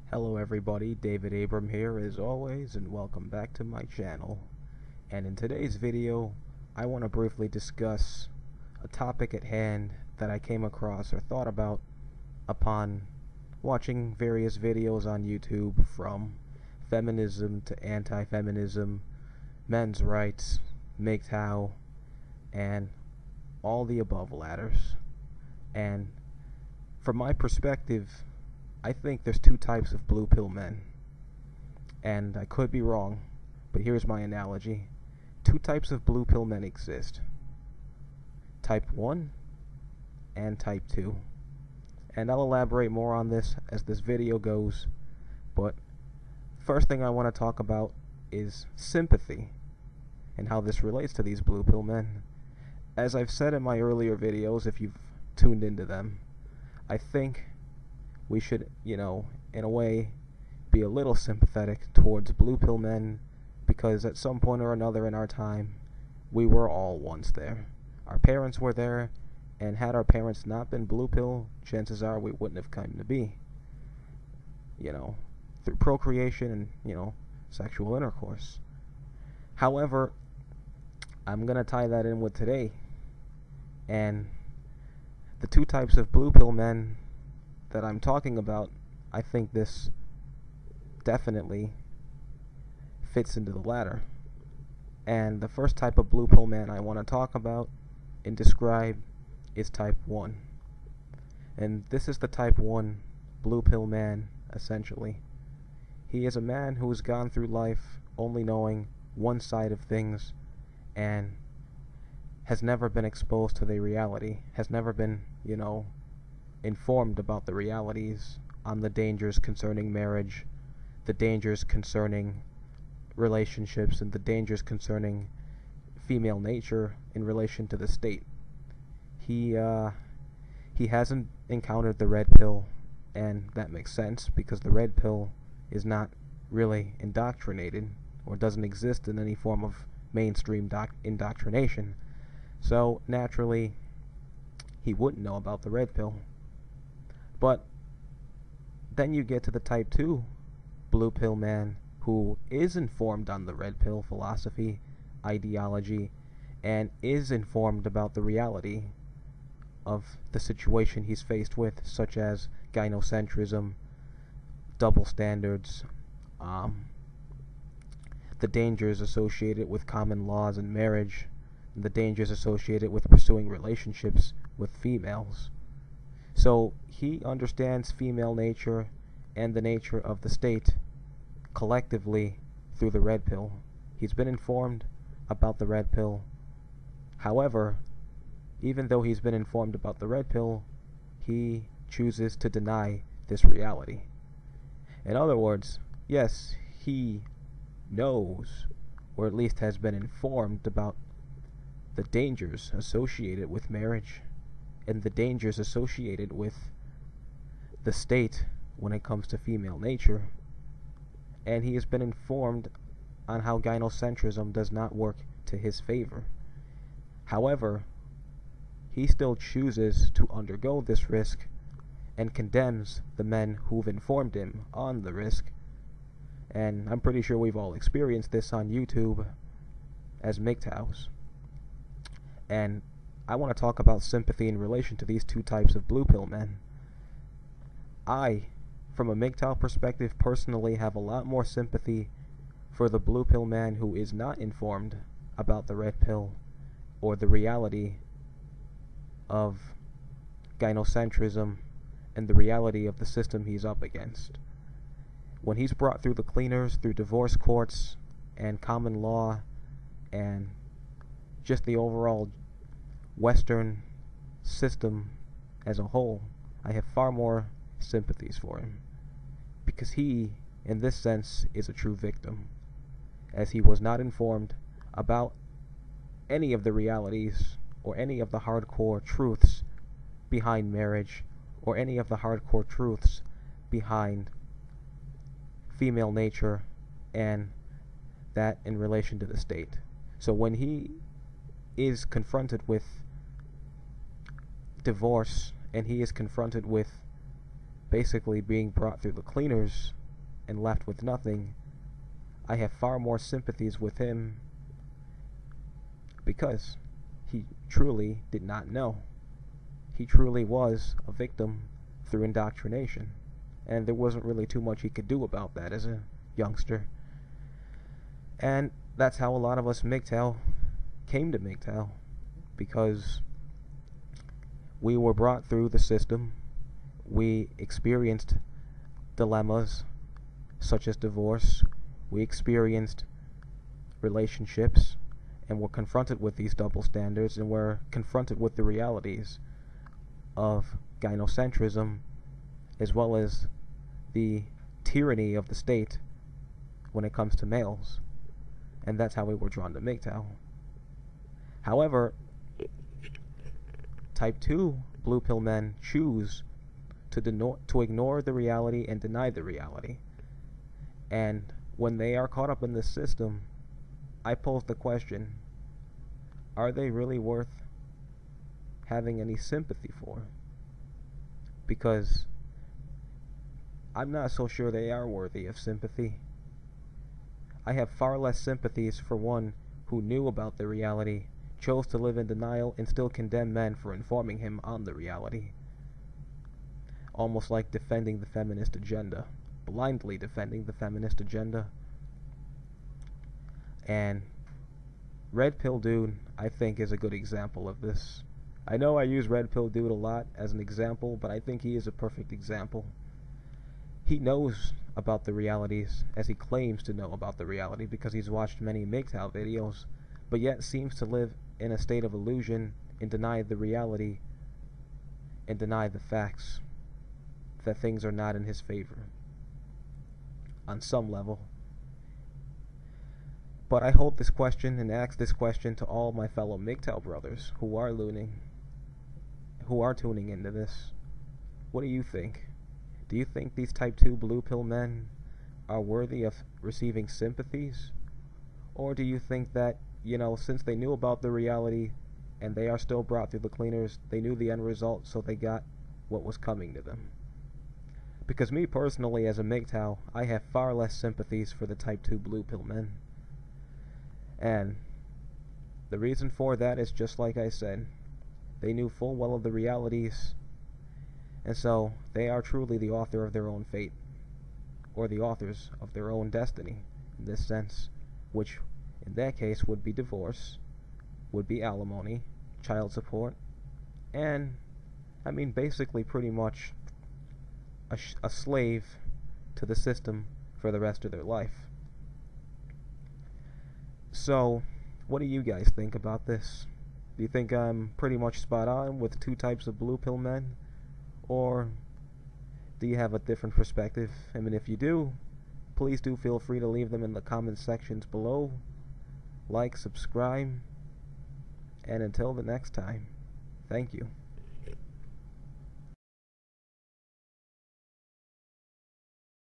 Hello everybody, David Abram here as always, and welcome back to my channel. And in today's video, I want to briefly discuss a topic at hand that I came across or thought about upon watching various videos on YouTube, from feminism to anti-feminism, men's rights, MGTOW, and all the above ladders. And from my perspective, I think there's two types of blue pill men, and I could be wrong, but here's my analogy. Two types of blue pill men exist: type 1 and type 2. And I'll elaborate more on this as this video goes, but first thing I want to talk about is sympathy and how this relates to these blue pill men. As I've said in my earlier videos, if you've tuned into them, I think we should, in a way, be a little sympathetic towards blue pill men, because at some point or another in our time, we were all once there. Our parents were there, and had our parents not been blue pill, chances are we wouldn't have come to be. Through procreation and, sexual intercourse. However, I'm going to tie that in with today, and the two types of blue pill men that I'm talking about, I think this definitely fits into the latter. And the first type of blue pill man I want to talk about and describe is type 1. And this is the type 1 blue pill man, essentially. He is a man who has gone through life only knowing one side of things and has never been exposed to the reality, has never been, informed about the realities on the dangers concerning marriage, the dangers concerning relationships, and the dangers concerning female nature in relation to the state. He hasn't encountered the red pill, and that makes sense because the red pill is not really indoctrinated or doesn't exist in any form of mainstream indoctrination. So naturally, he wouldn't know about the red pill. But then you get to the type 2 blue pill man who is informed on the red pill philosophy, ideology, and is informed about the reality of the situation he's faced with, such as gynocentrism, double standards, the dangers associated with common laws and marriage, and the dangers associated with pursuing relationships with females. So he understands female nature and the nature of the state collectively through the red pill. He's been informed about the red pill. However, even though he's been informed about the red pill, he chooses to deny this reality. In other words, yes, he knows, or at least has been informed about the dangers associated with marriage and the dangers associated with the state when it comes to female nature, and he has been informed on how gynocentrism does not work to his favor. However, he still chooses to undergo this risk and condemns the men who've informed him on the risk. And I'm pretty sure we've all experienced this on YouTube as MGTOWs. And I want to talk about sympathy in relation to these two types of blue pill men. I, from a MGTOW perspective, personally have a lot more sympathy for the blue pill man who is not informed about the red pill or the reality of gynocentrism and the reality of the system he's up against. When he's brought through the cleaners, through divorce courts and common law and just the overall Western system as a whole, I have far more sympathies for him, because he, in this sense, is a true victim, as he was not informed about any of the realities or any of the hardcore truths behind marriage or any of the hardcore truths behind female nature and that in relation to the state. So when he is confronted with divorce and he is confronted with basically being brought through the cleaners and left with nothing, I have far more sympathies with him because he truly did not know. He truly was a victim through indoctrination, and there wasn't really too much he could do about that as a youngster. And that's how a lot of us MGTOW came to MGTOW, because we were brought through the system. We experienced dilemmas such as divorce. We experienced relationships, and were confronted with these double standards, and were confronted with the realities of gynocentrism, as well as the tyranny of the state when it comes to males. And that's how we were drawn to MGTOW. However, type 2 blue pill men choose to ignore the reality and deny the reality. And when they are caught up in this system, I pose the question, are they really worth having any sympathy for? Because I'm not so sure they are worthy of sympathy. I have far less sympathies for one who knew about the reality, chose to live in denial, and still condemn men for informing him on the reality. Almost like defending the feminist agenda, blindly defending the feminist agenda. And Red Pill Dude, I think, is a good example of this. I know I use Red Pill Dude a lot as an example, but I think he is a perfect example. He knows about the realities, as he claims to know about the reality, because he's watched many MGTOW videos, but yet seems to live in a state of illusion and deny the reality and deny the facts that things are not in his favor on some level. But I hold this question and ask this question to all my fellow MGTOW brothers who are tuning into this. What do you think? Do you think these type 2 blue pill men are worthy of receiving sympathies? Or do you think that, since they knew about the reality and they are still brought through the cleaners, they knew the end result, so they got what was coming to them? Because me personally, as a MGTOW, I have far less sympathies for the type 2 blue pill men. And the reason for that is just like I said. They knew full well of the realities, and so they are truly the author of their own fate, or the authors of their own destiny, in this sense, which in that case would be divorce, would be alimony, child support, and, basically pretty much a slave to the system for the rest of their life. So, what do you guys think about this? Do you think I'm pretty much spot on with 2 types of blue pill men? Or do you have a different perspective? If you do, please do feel free to leave them in the comment sections below. Like, subscribe, and until the next time, thank you.